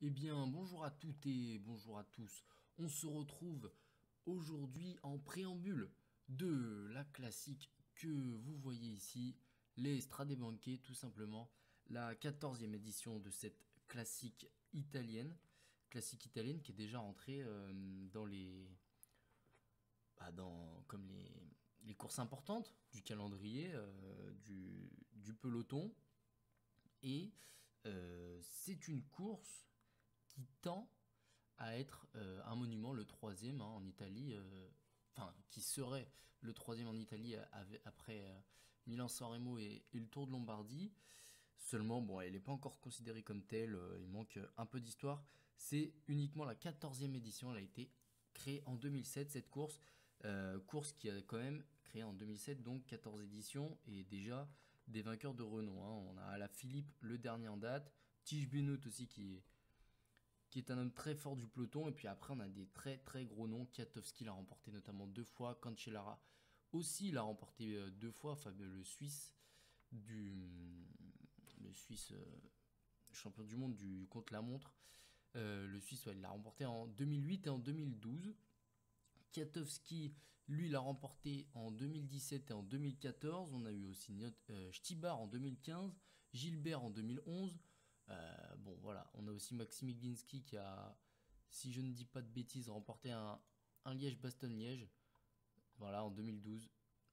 Eh bien, bonjour à toutes et bonjour à tous. On se retrouve aujourd'hui en préambule de la classique que vous voyez ici, les Strade Bianche, tout simplement, la 14e édition de cette classique italienne qui est déjà entrée dans comme les courses importantes du calendrier, du peloton. Et c'est une course qui tend à être un monument, le troisième en Italie, enfin qui serait le troisième en Italie après Milan-San Remo et le Tour de Lombardie. Seulement, bon, elle n'est pas encore considérée comme telle, il manque un peu d'histoire. C'est uniquement la 14e édition, elle a été créée en 2007 cette course. Course qui a quand même créé en 2007, donc 14 éditions et déjà des vainqueurs de renom, hein. On a Alaphilippe, le dernier en date, Tige Benoît aussi qui est un homme très fort du peloton. Et puis après, on a des très très gros noms. Kwiatkowski l'a remporté notamment 2 fois. Cancellara aussi l'a remporté 2 fois. Enfin, le Suisse champion du monde du contre-la-montre. Le Suisse, ouais, il l'a remporté en 2008 et en 2012. Kwiatkowski, lui, l'a remporté en 2017 et en 2014. On a eu aussi Stibar en 2015, Gilbert en 2011. Bon, voilà, on a aussi Maxime Iginski qui a, si je ne dis pas de bêtises, remporté un Liège-Bastogne-Liège. Voilà, en 2012.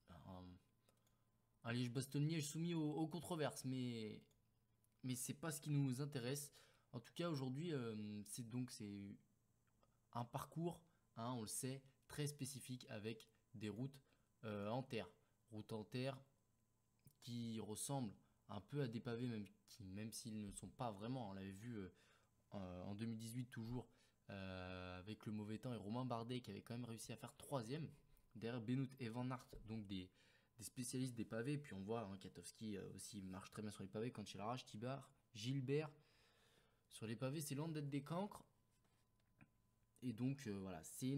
Un, un Liège-Bastogne-Liège soumis aux controverses, mais c'est pas ce qui nous intéresse. En tout cas, aujourd'hui, c'est un parcours, hein, on le sait, très spécifique avec des routes en terre. Routes en terre qui ressemblent un peu à des pavés, même s'ils ne sont pas vraiment. On l'avait vu en 2018 toujours avec le mauvais temps et Romain Bardet qui avait quand même réussi à faire troisième. Derrière Benoît et Van Aert, donc des spécialistes des pavés. Puis on voit hein, Katowski aussi marche très bien sur les pavés quand il arrache Tibar, Gilbert. Sur les pavés, c'est loin d'être des cancres. Et donc voilà, c'est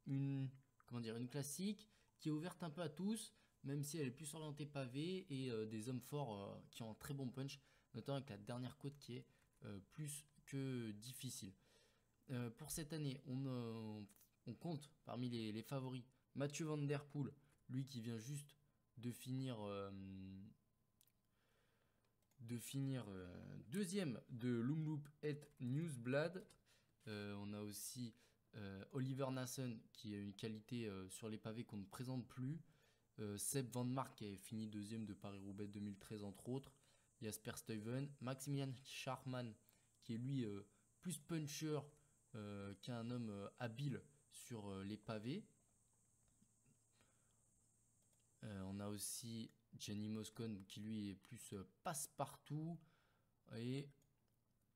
une, comment dire, une classique qui est ouverte un peu à tous, même si elle est plus orientée pavé et des hommes forts qui ont un très bon punch, notamment avec la dernière côte qui est plus que difficile. Pour cette année, on compte parmi les favoris Mathieu Van Der Poel, lui qui vient juste de finir, deuxième de Lumloop et Newsblad. On a aussi Oliver Nassen qui a une qualité sur les pavés qu'on ne présente plus. Seb Van Mark qui a fini deuxième de Paris-Roubaix 2013 entre autres. Jasper Stuyven. Maximilian Scharmann qui est lui plus puncher qu'un homme habile sur les pavés. On a aussi Gianni Moscon qui lui est plus passe-partout. Et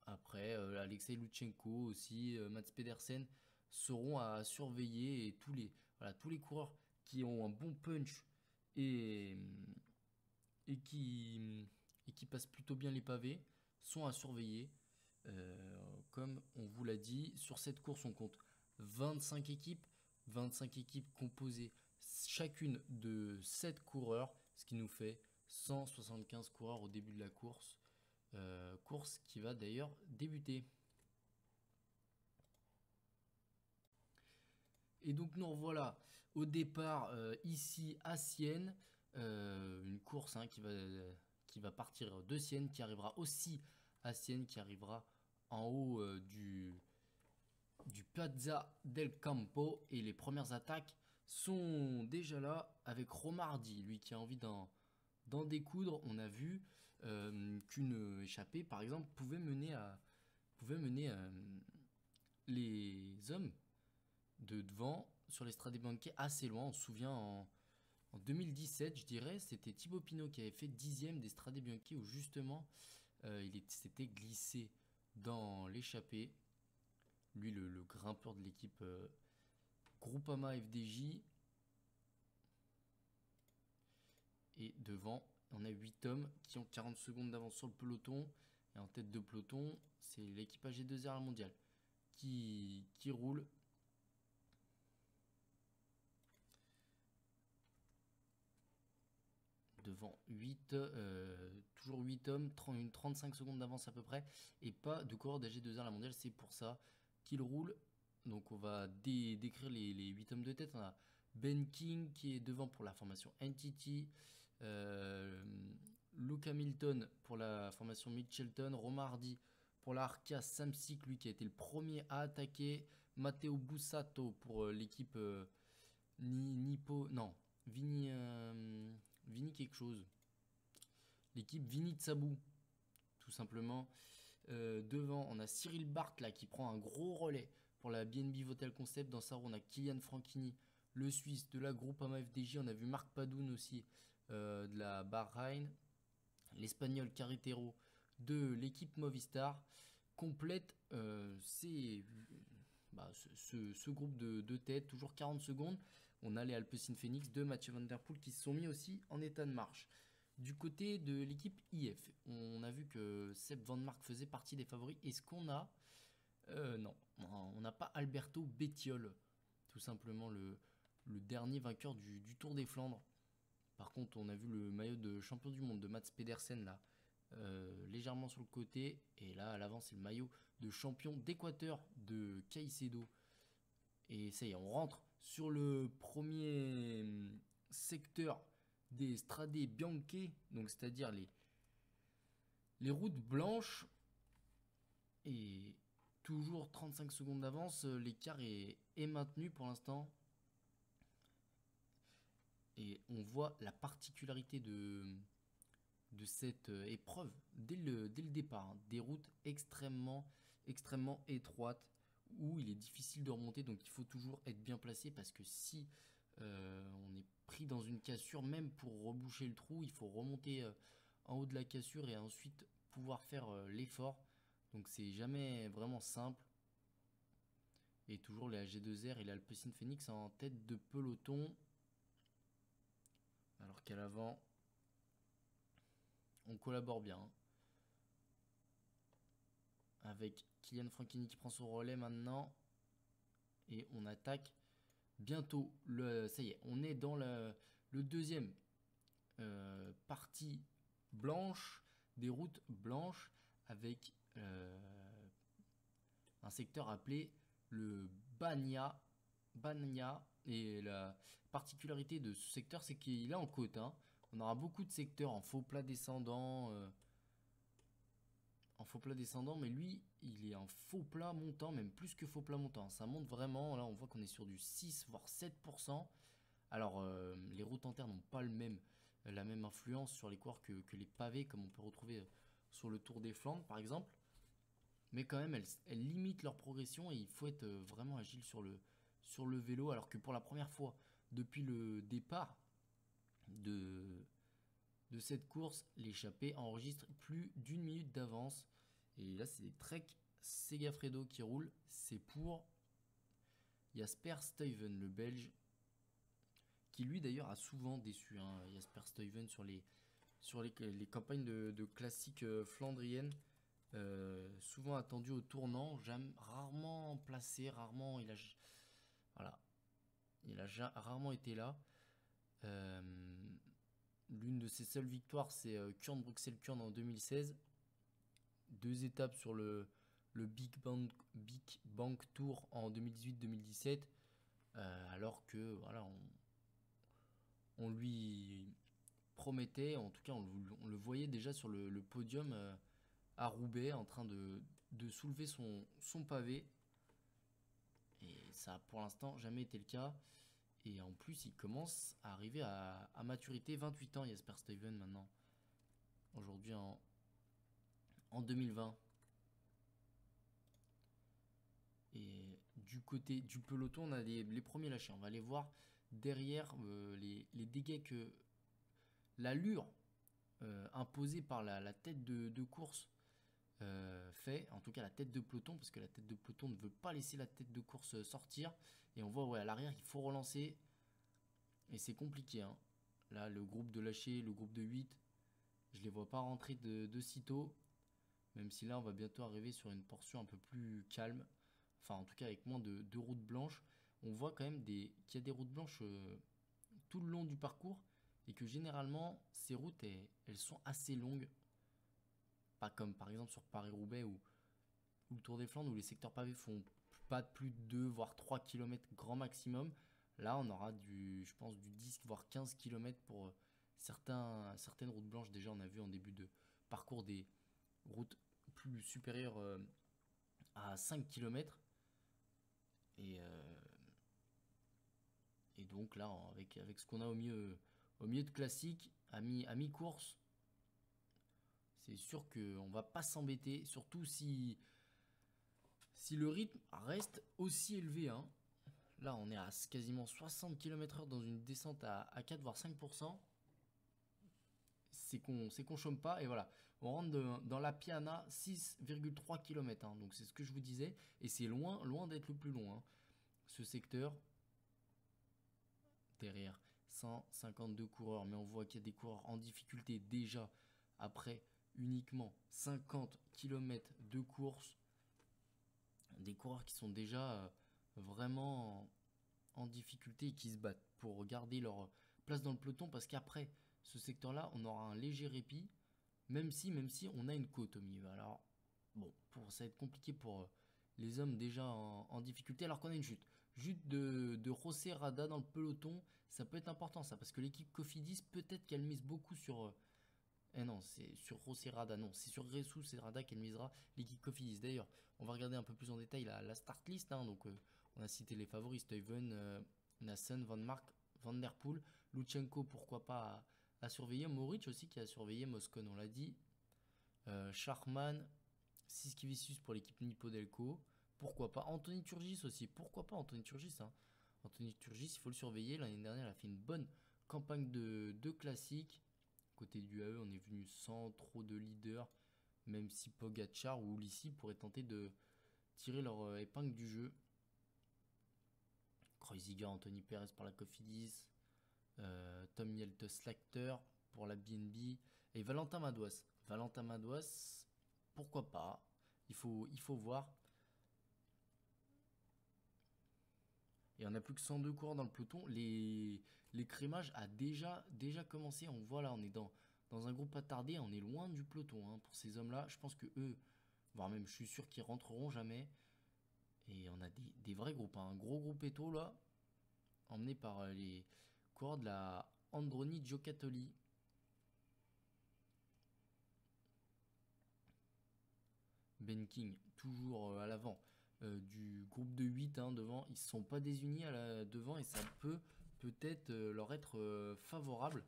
après, Alexei Lutsenko aussi, Mats Pedersen seront à surveiller et tous les coureurs qui ont un bon punch et, et, qui, et qui passent plutôt bien les pavés sont à surveiller. Comme on vous l'a dit, sur cette course, on compte 25 équipes, 25 équipes composées chacune de 7 coureurs, ce qui nous fait 175 coureurs au début de la course. Course qui va d'ailleurs débuter. Et donc nous revoilà au départ ici à Sienne, une course hein, qui va partir de Sienne, qui arrivera aussi à Sienne, qui arrivera en haut du Piazza del Campo. Et les premières attaques sont déjà là avec Romardi, lui qui a envie d'en découdre. On a vu qu'une échappée, par exemple, pouvait mener les hommes de devant sur les Strade Bianche assez loin. On se souvient en 2017, je dirais, c'était Thibaut Pinot qui avait fait 10e des Strade Bianche où justement il s'était glissé dans l'échappée. Lui, le grimpeur de l'équipe Groupama FDJ. Et devant, on a 8 hommes qui ont 40 secondes d'avance sur le peloton. Et en tête de peloton, c'est l'équipage G2R la mondiale qui roule. Devant 8, toujours 8 hommes, 35 secondes d'avance à peu près, et pas de coureur d'AG2R la mondiale, c'est pour ça qu'il roule. Donc on va décrire les 8 hommes de tête. On a Ben King qui est devant pour la formation NTT, Luke Hamilton pour la formation Mitchelton, Romain Hardy pour la Arca Samsic, lui qui a été le premier à attaquer, Matteo Bussato pour l'équipe Nippo, non, Vini quelque chose, l'équipe Vini Tsabou, tout simplement. Devant, on a Cyril Barth là qui prend un gros relais pour la BNB Votel Concept. Dans sa roue, on a Kylian Franchini, le Suisse de la Groupama FDJ. On a vu Marc Padoun aussi de la Bahreïn. L'Espagnol Carretero de l'équipe Movistar complète ce groupe de tête. Toujours 40 secondes. On a les Alpecin Phoenix de Mathieu Van Der Poel qui se sont mis aussi en état de marche. Du côté de l'équipe IF, on a vu que Seb Van Mark faisait partie des favoris. Est-ce qu'on a... non, on n'a pas Alberto Bettiol, tout simplement le dernier vainqueur du Tour des Flandres. Par contre, on a vu le maillot de champion du monde de Mats Pedersen là, légèrement sur le côté. Et là, à l'avant, c'est le maillot de champion d'Équateur de Caicedo. Et ça y est, on rentre sur le premier secteur des Strade Bianche, donc c'est-à-dire les routes blanches. Et toujours 35 secondes d'avance, l'écart est maintenu pour l'instant. Et on voit la particularité de cette épreuve dès le départ, hein. Des routes extrêmement étroites où il est difficile de remonter, donc il faut toujours être bien placé parce que si on est pris dans une cassure, même pour reboucher le trou, il faut remonter en haut de la cassure et ensuite pouvoir faire l'effort. Donc c'est jamais vraiment simple. Et toujours les AG2R et l'Alpecin Phoenix en tête de peloton. Alors qu'à l'avant, on collabore bien. Avec Kylian Franchini qui prend son relais maintenant. Et on attaque bientôt. Ça y est, on est dans le deuxième partie blanche, des routes blanches, avec un secteur appelé le Bagna. Et la particularité de ce secteur, c'est qu'il est en côte, hein. On aura beaucoup de secteurs en faux plat descendant, mais lui, il est en faux plat montant, même plus que faux plat montant. Ça monte vraiment. Là, on voit qu'on est sur du 6 voire 7%. Alors, les routes en terre n'ont pas la même influence sur les coureurs que les pavés, comme on peut retrouver sur le Tour des Flandres, par exemple. Mais quand même, elles limitent leur progression et il faut être vraiment agile sur le vélo. Alors que pour la première fois depuis le départ de cette course, l'échappée enregistre plus d'une minute d'avance. Et là, c'est des Trek Segafredo qui roulent. C'est pour Jasper Stuyven, le Belge, qui lui d'ailleurs a souvent déçu, hein, Jasper Stuyven sur les campagnes de classiques flandriennes. Souvent attendu au tournant, rarement placé, rarement il a rarement été là. L'une de ses seules victoires, c'est Kurn-Bruxelles-Kurn en 2016. 2 étapes sur le Big Bank Tour en 2018-2017. Alors que voilà, on lui promettait, en tout cas on le voyait déjà sur le podium à Roubaix en train de soulever son pavé. Et ça a pour l'instant jamais été le cas. Et en plus, il commence à arriver à maturité. 28 ans, Jasper Stuyven maintenant. Aujourd'hui en 2020. Et du côté du peloton, on a les premiers lâchés. On va aller voir derrière les dégâts que l'allure imposée par la tête de course fait, en tout cas la tête de peloton, parce que la tête de peloton ne veut pas laisser la tête de course sortir. Et on voit, ouais, à l'arrière, il faut relancer. Et c'est compliqué, hein. Là, le groupe de lâcher, le groupe de 8, je les vois pas rentrer de sitôt. Même si là, on va bientôt arriver sur une portion un peu plus calme. Enfin, en tout cas, avec moins de routes blanches. On voit quand même qu'il y a des routes blanches tout le long du parcours. Et que généralement, ces routes, elles sont assez longues. Pas comme par exemple sur Paris-Roubaix ou le Tour des Flandres où les secteurs pavés font pas de plus de 2 voire 3 km grand maximum. Là, on aura je pense du 10 voire 15 km pour certaines routes blanches. Déjà, on a vu en début de parcours des routes plus supérieures à 5 km. Et donc là, avec ce qu'on a au milieu de classique, à mi-course, c'est sûr qu'on va pas s'embêter, surtout si le rythme reste aussi élevé. Hein. Là, on est à quasiment 60 km/h dans une descente à 4 voire 5%. C'est qu'on chôme pas. Et voilà, on rentre dans la Piana 6,3 km. Hein. Donc c'est ce que je vous disais. Et c'est loin d'être le plus long. Hein. Ce secteur, derrière 152 coureurs. Mais on voit qu'il y a des coureurs en difficulté déjà après uniquement 50 km de course. Des coureurs qui sont déjà vraiment en difficulté et qui se battent pour garder leur place dans le peloton parce qu'après ce secteur-là, on aura un léger répit, même si on a une côte au milieu. Alors, bon, ça va être compliqué pour les hommes déjà en difficulté alors qu'on a une chute. Chute de José Rada dans le peloton, ça peut être important ça parce que l'équipe Cofidis, peut-être qu'elle mise beaucoup sur. Non, c'est sur José Rada, non, c'est sur Jesus et Rada qu'elle misera l'équipe Cofidis. D'ailleurs, on va regarder un peu plus en détail la start list. Hein, donc, on a cité les favoris Stuyven, Nassen, Van Mark, Van Der Poel, Lutsenko, pourquoi pas à surveiller. Moric aussi qui a surveillé, Moscon, on l'a dit. Charman, Siskivicius pour l'équipe Nippo Delco. Pourquoi pas Anthony Turgis aussi. Pourquoi pas Anthony Turgis hein. Anthony Turgis, il faut le surveiller. L'année dernière, il a fait une bonne campagne de classique. Côté du AE, on est venu sans trop de leader. Même si Pogacar ou Ulissi pourraient tenter de tirer leur épingle du jeu. Kreuziger, Anthony Perez pour la Cofidis. Tom Yelte Slacter pour la BNB. Et Valentin Madouas. Valentin Madouas, pourquoi pas. Il faut voir. Et on n'a plus que 102 coureurs dans le peloton. Les crémages a déjà commencé. On voit là, on est dans un groupe attardé. On est loin du peloton. Hein. Pour ces hommes-là, je pense que eux, voire même je suis sûr qu'ils rentreront jamais. Et on a des vrais groupes. Hein. Un gros groupe Eto là, emmené par les coureurs de la Androni Giocattoli. Ben King, toujours à l'avant du groupe de 8 hein, devant. Ils ne se sont pas désunis devant et ça peut peut-être leur être favorable.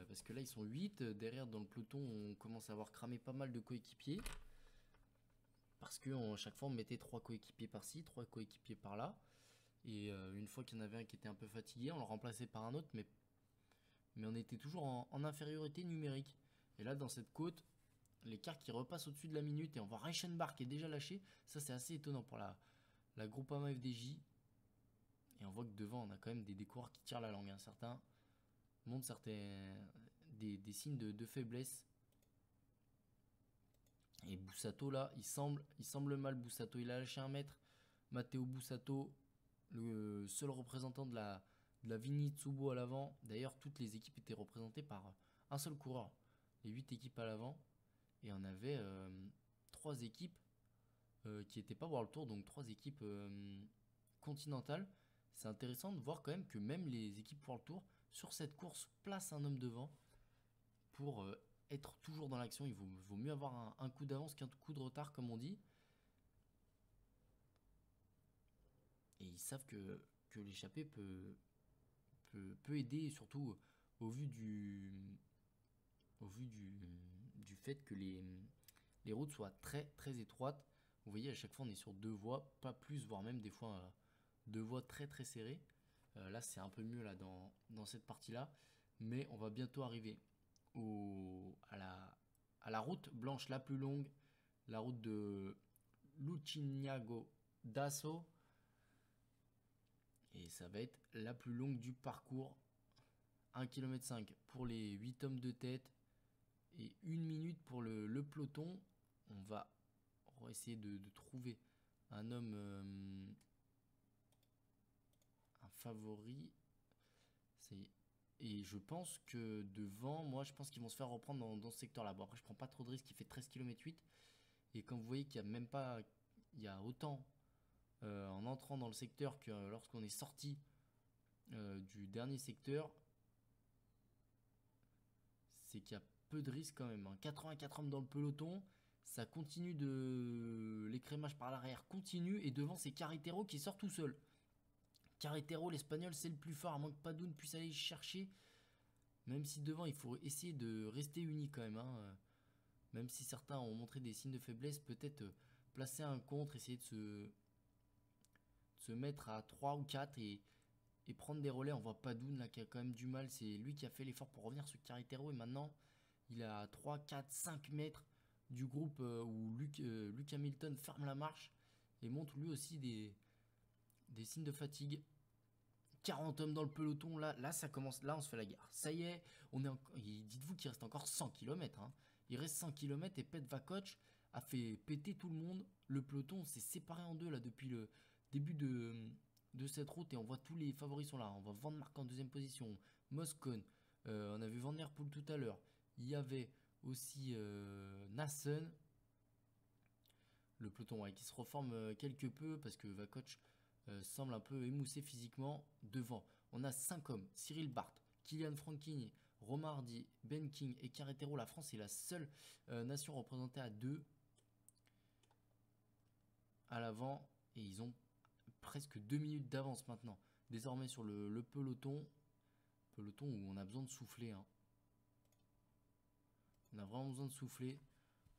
Parce que là, ils sont 8. Derrière, dans le peloton, on commence à avoir cramé pas mal de coéquipiers. Parce que chaque fois, on mettait 3 coéquipiers par-ci, 3 coéquipiers par-là. Et une fois qu'il y en avait un qui était un peu fatigué, on le remplaçait par un autre. Mais on était toujours en infériorité numérique. Et là, dans cette côte, l'écart qui repasse au-dessus de la minute et on voit Reichenbach qui est déjà lâché. Ça, c'est assez étonnant pour la Groupama FDJ. Et on voit que devant, on a quand même des coureurs qui tirent la langue. Hein. Certains montrent des signes de faiblesse. Et Bussato, là, il semble mal. Bussato, il a lâché 1 mètre. Matteo Bussato, le seul représentant de la Vini Tsubo à l'avant. D'ailleurs, toutes les équipes étaient représentées par un seul coureur. Les 8 équipes à l'avant. Et on avait 3 équipes qui n'étaient pas World Tour, donc 3 équipes continentales. C'est intéressant de voir quand même que même les équipes World Tour, sur cette course, placent un homme devant pour être toujours dans l'action. Il vaut mieux avoir un coup d'avance qu'un coup de retard, comme on dit. Et ils savent que l'échappée peut aider, et surtout au vu du fait que les routes soient très très étroites. Vous voyez, à chaque fois on est sur 2 voies, pas plus, voire même des fois 2 voies très très serrées. Là c'est un peu mieux là dans cette partie là, mais on va bientôt arriver à la route blanche la plus longue, la route de Lucignano d'Asso, et ça va être la plus longue du parcours. 1,5 km pour les 8 hommes de tête et 1 minute pour le peloton. On va essayer de trouver un homme, un favori. C'est Et je pense que devant, moi, je pense qu'ils vont se faire reprendre dans ce secteur-là. Bon, après, je prends pas trop de risques. Il fait 13 km 8. Et quand vous voyez qu'il y a même pas, il y a autant en entrant dans le secteur que lorsqu'on est sorti du dernier secteur, c'est qu'il y a peu de risques quand même, hein. 84 hommes dans le peloton, ça continue de. L'écrémage par l'arrière continue, et devant, c'est Carretero qui sort tout seul. Carretero, l'Espagnol, c'est le plus fort, à moins que Padoun puisse aller chercher. Même si devant, il faut essayer de rester uni quand même, hein. Même si certains ont montré des signes de faiblesse, peut-être placer un contre, essayer de se mettre à 3 ou 4 et prendre des relais. On voit Padoun là qui a quand même du mal. C'est lui qui a fait l'effort pour revenir sur Carretero, et maintenant il est à 3, 4, 5 mètres du groupe où Luke Hamilton ferme la marche et montre lui aussi des signes de fatigue. 40 hommes dans le peloton, là ça commence, là on se fait la guerre. Ça y est, dites-vous qu'il reste encore 100 km, hein. Il reste 100 km et Pet Vakoch a fait péter tout le monde. Le peloton s'est séparé en deux là depuis le début de cette route, et on voit tous les favoris sont là. On voit Van Mark en deuxième position, Moscon, on a vu Van Der Poel tout à l'heure. Il y avait aussi Nassen. Le peloton qui se reforme quelque peu parce que Vakoch semble un peu émoussé physiquement. Devant, on a 5 hommes: Cyril Barth, Kylian Franchini, Romain Hardy, Ben King et Carretero. La France est la seule nation représentée à 2 à l'avant, et ils ont presque 2 minutes d'avance maintenant. Désormais sur le peloton où on a besoin de souffler, hein. On a vraiment besoin de souffler.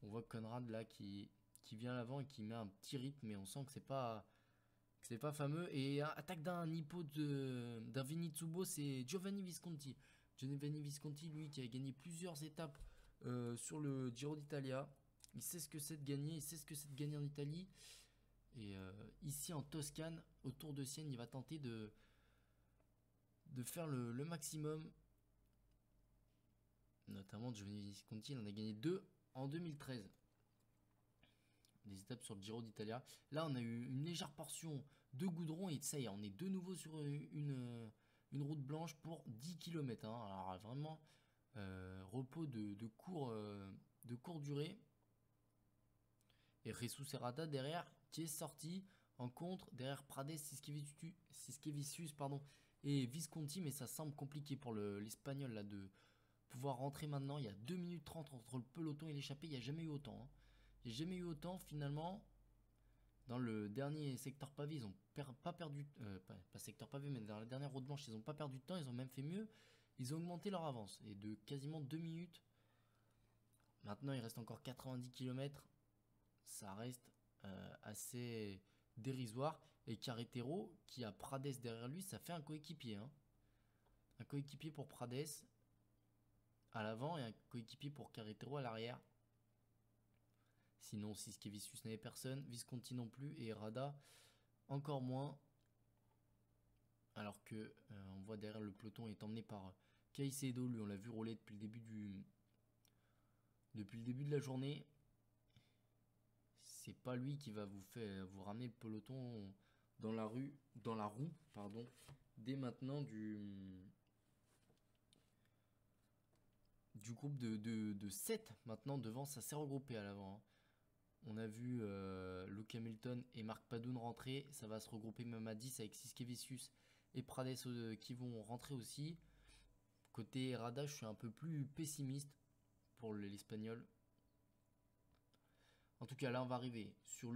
On voit Conrad là qui vient à l'avant et qui met un petit rythme, mais on sent que c'est pas fameux. Et attaque d'un Nippo d'un Vinitsubo, c'est Giovanni Visconti. Giovanni Visconti, lui, qui a gagné plusieurs étapes sur le Giro d'Italia. Il sait ce que c'est de gagner, il sait ce que c'est de gagner en Italie. Et ici en Toscane, au Tour de Sienne, il va tenter de faire le maximum. Notamment Giovanni Visconti, il en a gagné 2 en 2013. Des étapes sur le Giro d'Italia. Là, on a eu une légère portion de goudron, et ça y est, on est de nouveau sur une route blanche pour 10 km, hein. Alors vraiment, repos de courte durée. Et Jesus Serrata derrière qui est sorti en contre, derrière Prades, Siskevicius pardon, et Visconti, mais ça semble compliqué pour l'Espagnol là de pouvoir rentrer maintenant. Il y a 2 minutes 30 entre le peloton et l'échappée, il n'y a jamais eu autant, hein. Il n'y a jamais eu autant finalement. Dans le dernier secteur pavé, ils n'ont pas perdu, pas secteur pavé, mais dans la dernière route blanche, ils n'ont pas perdu de temps, ils ont même fait mieux. Ils ont augmenté leur avance, et de quasiment 2 minutes. Maintenant, il reste encore 90 km. Ça reste assez dérisoire. Et Carretero, qui a Prades derrière lui, ça fait un coéquipier, hein. Un coéquipier pour Prades à l'avant et un coéquipier pour Carretero à l'arrière. Sinon, Siskevicius n'avait personne, Visconti non plus, et Rada encore moins. Alors que on voit derrière le peloton est emmené par Caicedo. Lui, on l'a vu rouler depuis le début de la journée. C'est pas lui qui va vous ramener le peloton dans la roue, pardon, dès maintenant du groupe de 7. Maintenant devant, ça s'est regroupé à l'avant, hein. On a vu Luke Hamilton et Marc Padoun rentrer. Ça va se regrouper même à 10 avec Siskevicius et Prades qui vont rentrer aussi. Côté Rada, je suis un peu plus pessimiste pour l'Espagnol. En tout cas, là, on va arriver sur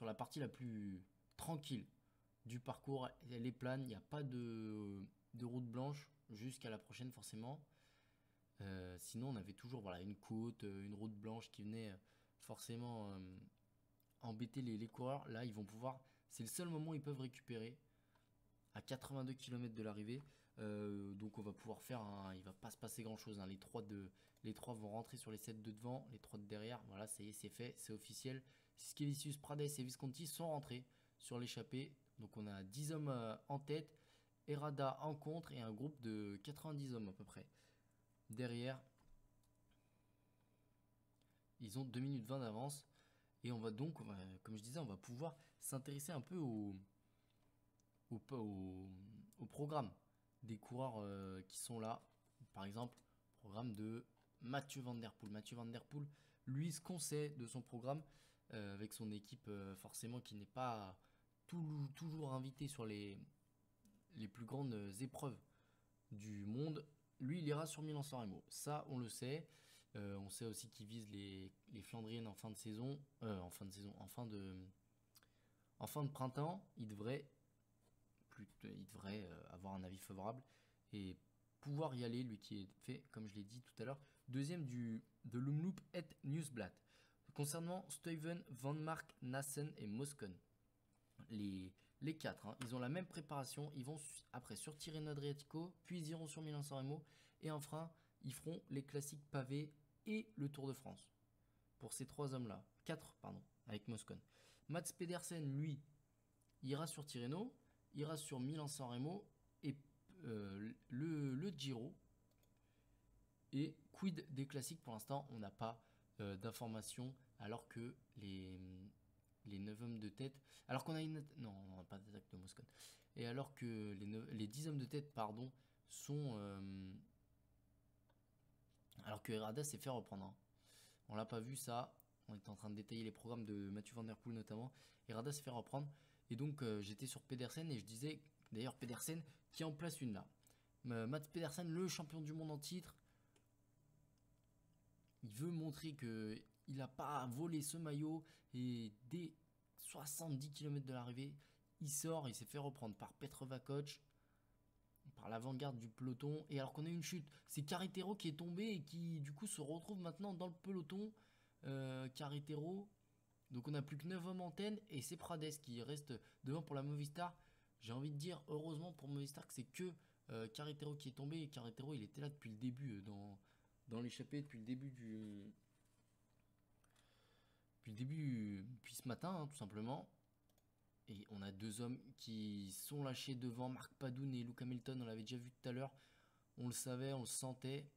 la partie la plus tranquille du parcours. Elle est plane, il n'y a pas de route blanche jusqu'à la prochaine forcément. Sinon, on avait toujours une côte, une route blanche qui venait forcément embêter les coureurs. Là, ils vont pouvoir. C'est le seul moment où ils peuvent récupérer à 82 km de l'arrivée. Donc, on va pouvoir faire il va pas se passer grand chose, hein. Les 3 vont rentrer sur les 7 de devant, les 3 de derrière. Voilà, ça y est, c'est fait, c'est officiel. Siskevicius, Prades et Visconti sont rentrés sur l'échappée. Donc, on a 10 hommes en tête, Errada en contre et un groupe de 90 hommes à peu près. Derrière, ils ont 2 minutes 20 d'avance. Et on va donc, comme je disais, on va pouvoir s'intéresser un peu au programme. des coureurs qui sont là. Par exemple, programme de Mathieu Van Der Poel. Mathieu Van Der Poel, lui, ce qu'on sait de son programme, avec son équipe forcément qui n'est pas toujours invité sur les plus grandes épreuves du monde, lui il ira sur Milan-San Remo. Ça on le sait. On sait aussi qu'il vise les Flandriennes en fin de saison, en fin de printemps. Il devrait avoir un avis favorable et pouvoir y aller, lui qui est fait, comme je l'ai dit tout à l'heure, deuxième de l'Umloop et Newsblad. Concernant Stuyven, Van Mark, Nassen et Moscon, les quatre, hein, ils ont la même préparation. Ils vont après sur Tirreno Adriatico, puis ils iront sur Milan-San Remo, et enfin ils feront les classiques pavés et le Tour de France. Pour ces trois hommes-là, quatre pardon, avec Moscon. Mats Pedersen, lui, ira sur Tirreno, ira sur Milan-San Remo et le Giro. Et quid des classiques, pour l'instant, on n'a pas d'informations, alors que les 9 hommes de tête, alors qu'on a une... Non, on n'a pas d'attaque de Moscone. Et alors que les 10 hommes de tête, pardon, sont... alors que Herrada s'est fait reprendre. Hein. On l'a pas vu ça. On était en train de détailler les programmes de Mathieu Van Der Poel notamment. Herrada s'est fait reprendre. Et donc j'étais sur Pedersen et je disais, d'ailleurs Pedersen qui en place une là. Mats Pedersen, le champion du monde en titre, il veut montrer que il n'a pas volé ce maillot et dès 70 km de l'arrivée, il sort, il s'est fait reprendre par Petr Vakoc, par l'avant-garde du peloton, et alors qu'on a une chute, c'est Carretero qui est tombé et qui du coup se retrouve maintenant dans le peloton. Carretero, donc on n'a plus que 9 hommes en tête et c'est Prades qui reste devant pour la Movistar. J'ai envie de dire heureusement pour Movistar que c'est que Carretero qui est tombé, et Carretero il était là depuis le début dans l'échappée, depuis le début depuis ce matin, hein, tout simplement. Et on a deux hommes qui sont lâchés devant, Marc Padoun et Luke Hamilton, on l'avait déjà vu tout à l'heure. On le savait, on le sentait.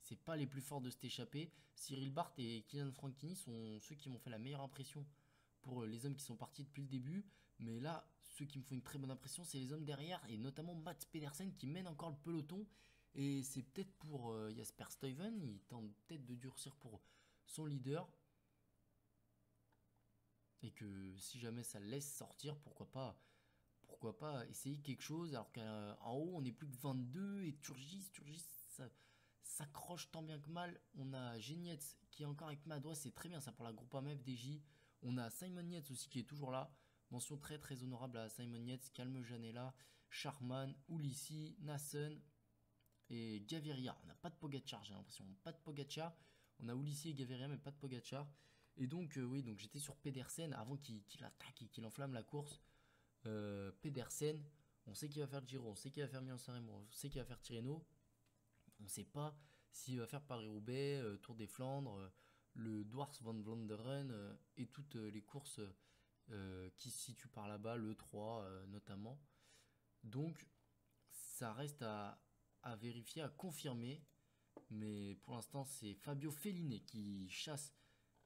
C'est pas les plus forts de cette échappée. Cyril Barth et Kylian Frankini sont ceux qui m'ont fait la meilleure impression pour les hommes qui sont partis depuis le début. Mais là, ceux qui me font une très bonne impression, c'est les hommes derrière, et notamment Mats Pedersen qui mène encore le peloton. Et c'est peut-être pour Jasper Stuyven, il tente peut-être de durcir pour son leader. Et que si jamais ça le laisse sortir, pourquoi pas essayer quelque chose, alors qu'en haut on est plus que 22 et Turgis ça s'accroche tant bien que mal. On a Genietz qui est encore avec Madois, c'est très bien ça pour la Groupama FDJ. On a Simon Yates aussi qui est toujours là. Mention très très honorable à Simon Yates, Calme Janela, Charman, Ulissi, Nassen et Gaviria. On n'a pas de Pogacar, j'ai l'impression. Pas de Pogacar. On a Ulissi et Gaviria, mais pas de Pogacar. Et donc, oui, donc j'étais sur Pedersen avant qu'il attaque et qu'il enflamme la course. Pedersen, on sait qu'il va faire le Giro, on sait qu'il va faire Milan-San Remo, on sait qu'il va faire Tirreno. On ne sait pas s'il va faire Paris-Roubaix, Tour des Flandres, le Dwars van Vlaanderen et toutes les courses qui se situent par là-bas, le 3 notamment. Donc, ça reste à vérifier, à confirmer. Mais pour l'instant, c'est Fabio Fellini qui chasse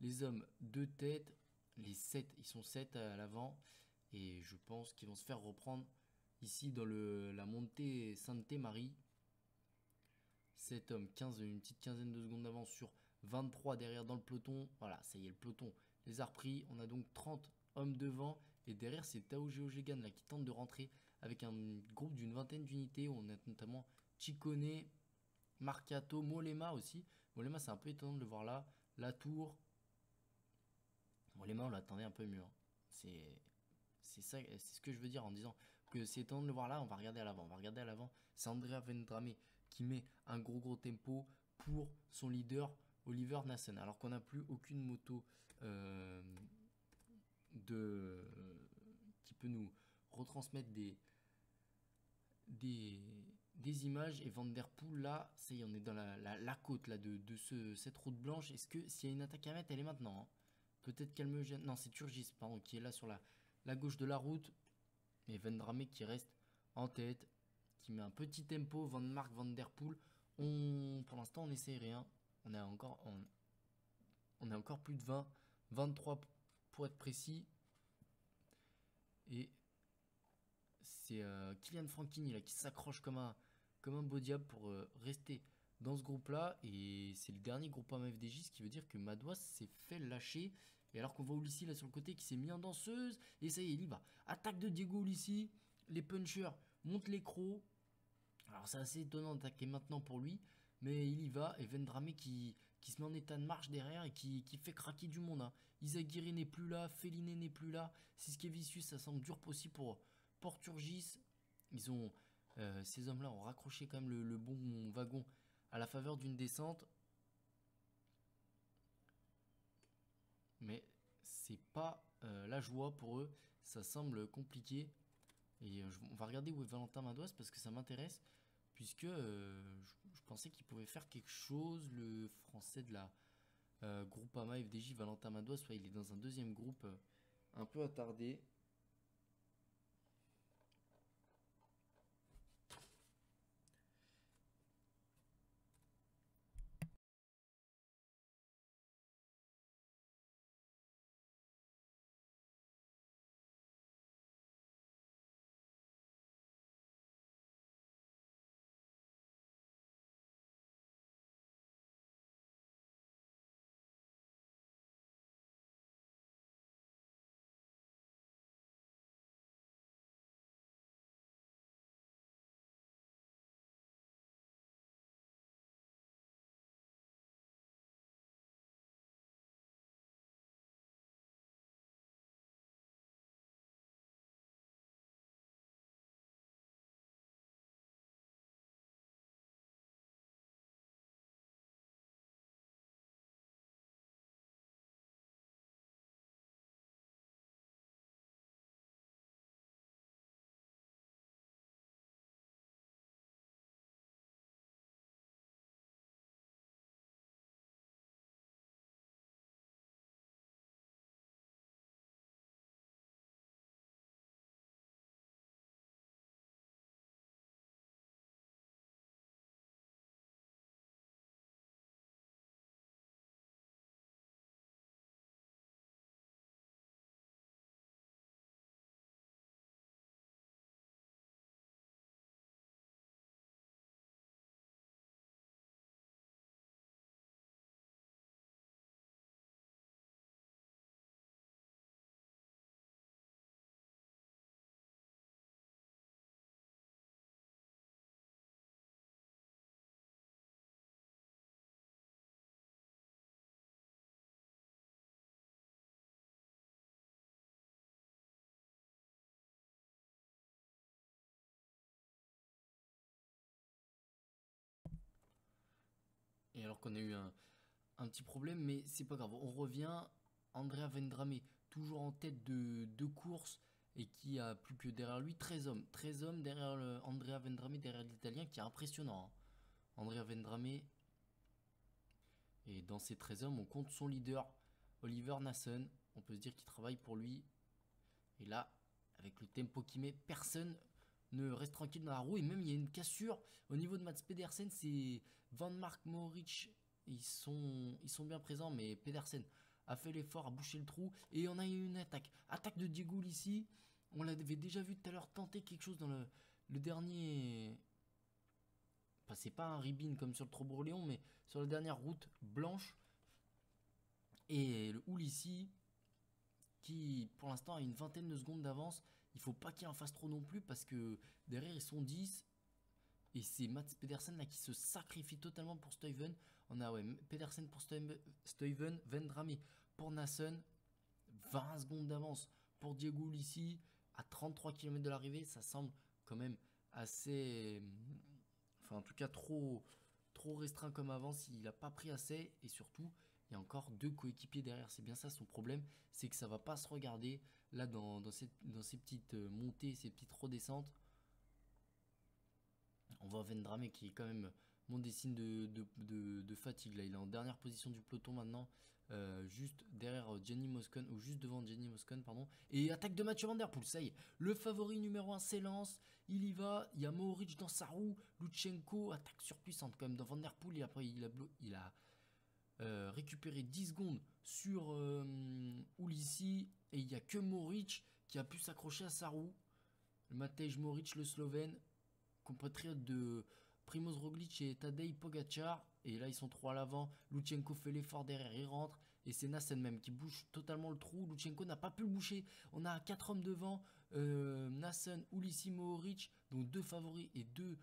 les hommes de tête. Les 7, ils sont 7 à l'avant. Et je pense qu'ils vont se faire reprendre ici dans la montée Sainte-Marie. 7 hommes, une petite quinzaine de secondes d'avance sur 23 derrière dans le peloton. Voilà, ça y est, le peloton les a repris. On a donc 30 hommes devant. Et derrière, c'est Tao Geoghegan là qui tente de rentrer avec un groupe d'une vingtaine d'unités. On a notamment Ciccone, Marcato, Mollema aussi. Mollema, c'est un peu étonnant de le voir là. Latour. Mollema, on l'attendait un peu mieux. Hein. C'est ça, c'est ce que je veux dire en disant que c'est étonnant de le voir là. On va regarder à l'avant. C'est Andrea Vendrame qui met un gros tempo pour son leader Oliver Nassen. Alors qu'on n'a plus aucune moto qui peut nous retransmettre des images. Et Van Der Poel là, ça y est, on est dans la côte là de cette route blanche. Est-ce que s'il y a une attaque à mettre, elle est maintenant, hein. Peut-être qu'elle me gêne. Non, c'est Turgis, pardon, qui est là sur la gauche de la route. Et Vendrame qui reste en tête, qui met un petit tempo. Van Mark, Van Der Poel. Pour l'instant, on n'essaie rien. On est encore plus de 20, 23 pour être précis. Et C'est Kylian Frankini là, qui s'accroche comme un beau diable pour rester dans ce groupe-là. Et c'est le dernier groupe FDJ, ce qui veut dire que Madouas s'est fait lâcher. Et alors qu'on voit Ulissi là sur le côté qui s'est mis en danseuse. Et ça y est, il y va. Attaque de Diego Ulissi. Les punchers montent les crocs. Alors c'est assez étonnant d'attaquer maintenant pour lui. Mais il y va. Et Vendrame qui se met en état de marche derrière et qui fait craquer du monde, hein. Izagiri n'est plus là. Féliné n'est plus là. Siskevicius, ça semble dur aussi pour Porturgis. Ils ont, ces hommes-là ont raccroché quand même le bon wagon à la faveur d'une descente. Mais c'est pas la joie pour eux. Ça semble compliqué. Et on va regarder où est Valentin Madouas parce que ça m'intéresse. Puisque je pensais qu'il pouvait faire quelque chose. Le français de la Groupama FDJ, Valentin Madouas, soit il est dans un deuxième groupe un peu attardé. Et alors qu'on a eu un petit problème, mais c'est pas grave. On revient. Andrea Vendrame, toujours en tête de deux courses et qui a plus que derrière lui 13 hommes. 13 hommes derrière Andrea Vendrame, derrière l'Italien, qui est impressionnant, hein. Andrea Vendrame, et dans ces 13 hommes, on compte son leader, Oliver Nassen. On peut se dire qu'il travaille pour lui. Et là, avec le tempo qu'il met, personne ne reste tranquille dans la roue. Et même, il y a une cassure au niveau de Mats Pedersen. C'est Van Mark Mohoric. Ils sont bien présents, mais Pedersen a fait l'effort, a bouché le trou. Et on a eu une attaque. Attaque de Diego Ulissi. On l'avait déjà vu tout à l'heure tenter quelque chose dans le dernier. Enfin, c'est pas un ribine comme sur le Trobourléon, mais sur la dernière route blanche. Et le Ulissi, qui pour l'instant a une vingtaine de secondes d'avance. Il faut pas qu'il en fasse trop non plus parce que derrière ils sont 10. Et c'est Mats Pedersen là qui se sacrifie totalement pour Stuyven. On a Pedersen pour Stuyven, Vendrame pour Nassen. 20 secondes d'avance pour Diego Ulissi à 33 km de l'arrivée. Ça semble quand même assez... Enfin en tout cas trop restreint comme avance. Il n'a pas pris assez et surtout... Il y a encore deux coéquipiers derrière. C'est bien ça son problème. C'est que ça va pas se regarder. Là, dans ces petites montées, ces petites redescentes, on voit Vendrame qui est quand même montre des signes de fatigue. Là, il est en dernière position du peloton maintenant. Juste derrière Jenny Moscon, ou juste devant Jenny Moscon, pardon. Et attaque de Mathieu Van Der Poel. Ça y est. Le favori numéro 1 s'élance. Il y va. Il y a Mohoric dans sa roue. Lutsenko. Attaque surpuissante quand même dans Van Der Poel. Et après, il a récupérer 10 secondes sur Ulissi et il n'y a que Mohoric qui a pu s'accrocher à sa roue. Matej Moric, le Slovène, compatriote de Primoz Roglic et Tadej Pogacar. Et là, ils sont trois à l'avant. Lutsenko fait l'effort derrière, il rentre. Et c'est Nassen même qui bouge totalement le trou. Lutsenko n'a pas pu le boucher. On a 4 hommes devant. Nassen, Ulissi, Mohoric, donc deux favoris et deux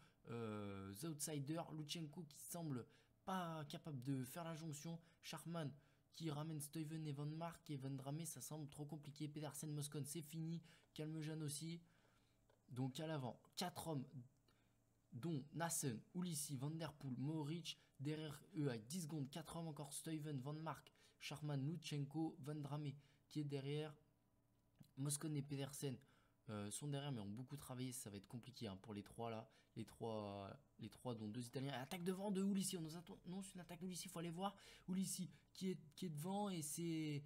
outsiders. Lutsenko qui semble pas capable de faire la jonction. Schachmann qui ramène Stuyven et Van Mark et Van Dramé, ça semble trop compliqué. Pedersen, Moscon, c'est fini. Calmejean aussi. Donc à l'avant, 4 hommes, dont Nassen, Ulissi, Van Der Poel, Mohoric. Derrière eux, avec 10 secondes, 4 hommes encore, Stuyven, Van Mark, Schachmann, Lutsenko, Van Dramé, qui est derrière. Moscon et Pedersen sont derrière, mais ont beaucoup travaillé. Ça va être compliqué hein, pour les trois là. Les trois dont deux Italiens. Attaque devant de Ulissi. On nous annonce une attaque d'Ulissi. Il faut aller voir Ulissi qui est devant. Et c'est.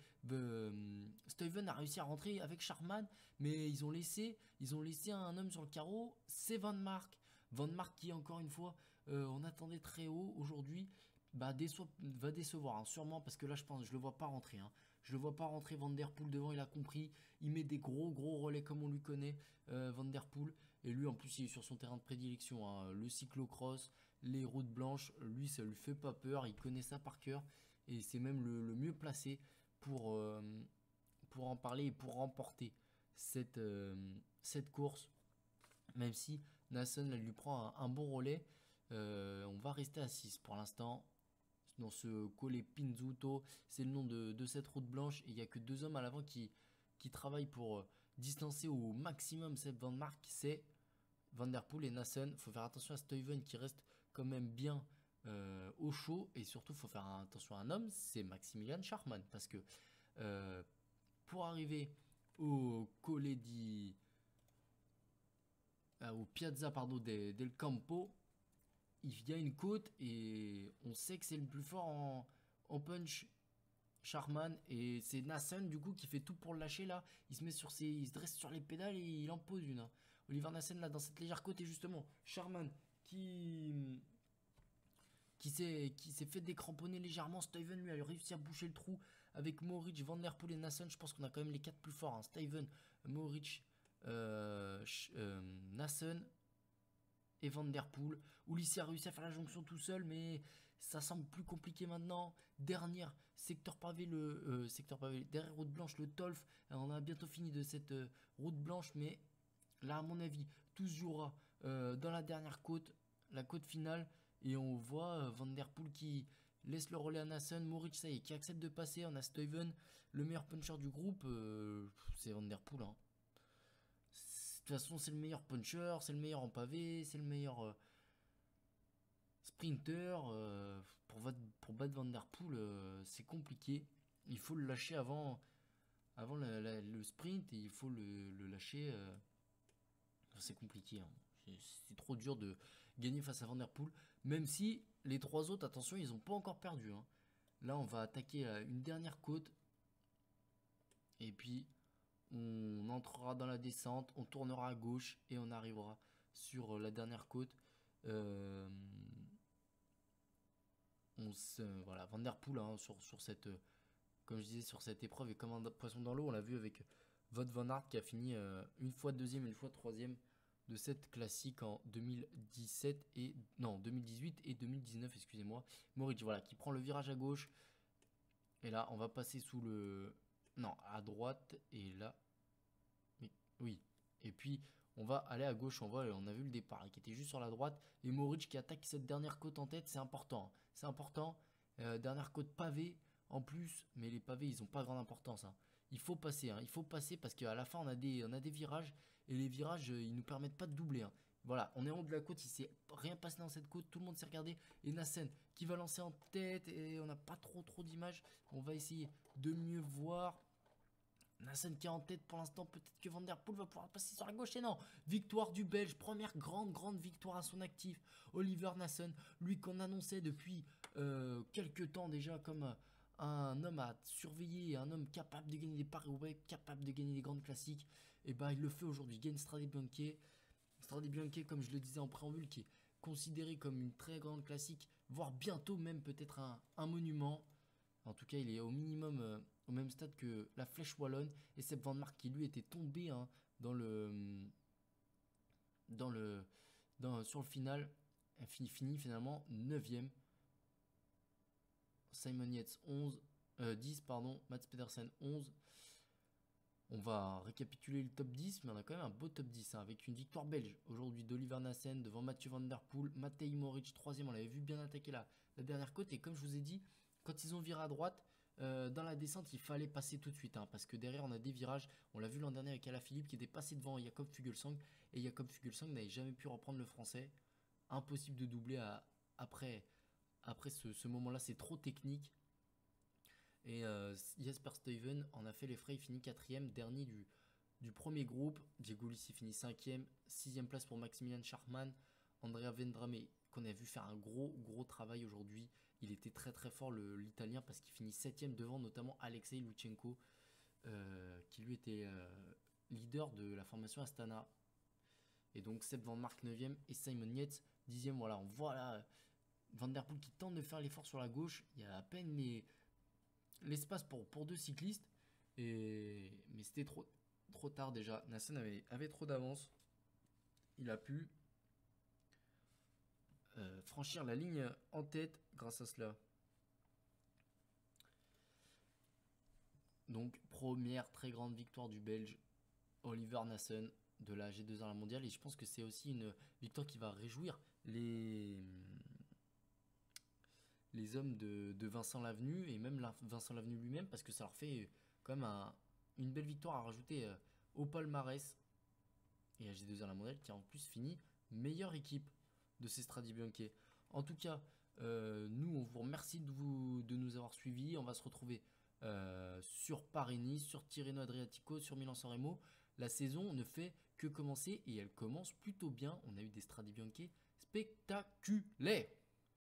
Stuyven a réussi à rentrer avec Schachmann. Mais ils ont laissé un homme sur le carreau. C'est Van Mark. Van Mark qui, encore une fois, on attendait très haut aujourd'hui. Va décevoir, hein, sûrement, parce que là, je le vois pas rentrer. Hein. Je le vois pas rentrer. Van Der Poel devant, il a compris. Il met des gros relais comme on lui connaît, Van Der Poel. Et lui, en plus, il est sur son terrain de prédilection. Hein. Le cyclocross, les routes blanches, lui, ça lui fait pas peur. Il connaît ça par cœur. Et c'est même le mieux placé pour en parler et pour remporter cette course. Même si Nassen lui prend un bon relais. On va rester à 6 pour l'instant. Dans ce Colle Pinzuto, c'est le nom de cette route blanche. Et il n'y a que 2 hommes à l'avant qui travaillent pour distancer au maximum cette Van Mark. C'est Van Der Poel et Nassen. Il faut faire attention à Stuyven qui reste quand même bien au chaud. Et surtout, il faut faire attention à un homme, c'est Maximilian Schachmann. Parce que pour arriver au Colle di... au Piazza del Campo, il y a une côte et on sait que c'est le plus fort en punch, Schachmann, et c'est Nassen du coup qui fait tout pour le lâcher là. Il se dresse sur les pédales et il en pose une. Hein. Oliver Nassen là dans cette légère côte et justement Schachmann qui s'est fait décramponner légèrement. Stuyven lui a réussi à boucher le trou avec Mohoric, Van Der Poel et Nassen. Je pense qu'on a quand même les 4 plus forts. Hein. Stuyven, Mohoric, Nassen et Van Der Poel. Ulissi a réussi à faire la jonction tout seul, mais ça semble plus compliqué maintenant. Dernière, secteur pavé, derrière route blanche, le Tolf. Alors, on a bientôt fini de cette route blanche, mais là, à mon avis, tout se jouera dans la dernière côte, la côte finale. Et on voit Van Der Poel qui laisse le relais à Nassen. Mohoric, ça y est, qui accepte de passer. On a Stuyven, le meilleur puncher du groupe. C'est Van Der Poel, hein. De toute façon, c'est le meilleur puncher, c'est le meilleur en pavé, c'est le meilleur sprinter. Pour battre Van Der Poel, c'est compliqué. Il faut le lâcher avant le sprint et il faut le lâcher. C'est compliqué. Hein. C'est trop dur de gagner face à Van Der Poel. Même si les 3 autres, attention, ils n'ont pas encore perdu. Hein. Là, on va attaquer une dernière côte. Et puis, on entrera dans la descente, on tournera à gauche et on arrivera sur la dernière côte. Voilà, Van Der Poel hein, sur cette, comme je disais, sur cette épreuve et comme un poisson dans l'eau, on l'a vu avec Wout van Aert qui a fini une fois deuxième, une fois troisième de cette classique en 2018 et 2019, excusez-moi. Mohoric, voilà, qui prend le virage à gauche. Et là, on va passer sous le... Non, à droite. Et là... Mais, oui. Et puis, on va aller à gauche. On a vu le départ qui était juste sur la droite. Et Mohoric qui attaque cette dernière côte en tête. C'est important. C'est important. Dernière côte pavée en plus. Mais les pavés, ils n'ont pas grande importance. Hein. Il faut passer. Hein. Il faut passer parce qu'à la fin, on a des virages. Et les virages, ils nous permettent pas de doubler. Hein. Voilà, on est en haut de la côte, il s'est rien passé dans cette côte, tout le monde s'est regardé. Et Nassen qui va lancer en tête et on n'a pas trop d'images. On va essayer de mieux voir. Nassen qui est en tête pour l'instant, peut-être que Van Der Poel va pouvoir passer sur la gauche. Et non, victoire du Belge, première grande victoire à son actif. Oliver Nassen, lui qu'on annonçait depuis quelques temps déjà comme un homme à surveiller, un homme capable de gagner des Paris-Roubaix, capable de gagner des grandes classiques. Et bah il le fait aujourd'hui, il gagne Strade Bianche. Strade Bianche, comme je le disais en préambule, qui est considéré comme une très grande classique, voire bientôt même peut-être un monument. En tout cas, il est au minimum au même stade que la Flèche Wallonne et Sepp Van Mark qui lui était tombé hein, dans le dans le, sur le final. Elle finit finalement 9ème. Simon Yates 10, pardon, Mats Pedersen 11. On va récapituler le top 10, mais on a quand même un beau top 10 hein, avec une victoire belge aujourd'hui d'Oliver Nassen devant Mathieu Van Der Poel, Matej Mohoric 3ème, on l'avait vu bien attaquer la dernière côte. Et comme je vous ai dit, quand ils ont viré à droite, dans la descente, il fallait passer tout de suite hein, parce que derrière on a des virages. On l'a vu l'an dernier avec Alaphilippe qui était passé devant Jakob Fuglsang, et Jakob Fuglsang n'avait jamais pu reprendre le français. Impossible de doubler après ce moment-là, c'est trop technique. Et Jasper Stuyven en a fait les frais, il finit 4ème, dernier du premier groupe. Diego Ulissi finit 5ème, 6ème place pour Maximilian Schachmann. Andrea Vendrame, qu'on a vu faire un gros travail aujourd'hui. Il était très très fort l'italien parce qu'il finit 7ème devant notamment Alexei Lutsenko, qui lui était leader de la formation Astana. Et donc Seb Van Mark 9ème et Simon Yates 10ème. Voilà, on voit là Van Der Poel qui tente de faire l'effort sur la gauche. Il y a à peine l'espace pour deux cyclistes. Mais c'était trop tard déjà. Nassen avait trop d'avance. Il a pu franchir la ligne en tête grâce à cela. Donc première très grande victoire du Belge Oliver Nassen de la G2R mondiale. Et je pense que c'est aussi une victoire qui va réjouir les hommes de Vincent Lavenu et même Vincent Lavenu lui-même, parce que ça leur fait quand même une belle victoire à rajouter au palmarès. Et la G2R la mondiale qui a en plus fini meilleure équipe de ces Strade Bianche. En tout cas, nous on vous remercie de nous avoir suivis. On va se retrouver sur Paris-Nice, sur Tirreno Adriatico, sur Milan-San Remo. La saison ne fait que commencer et elle commence plutôt bien. On a eu des Strade Bianche spectaculaires.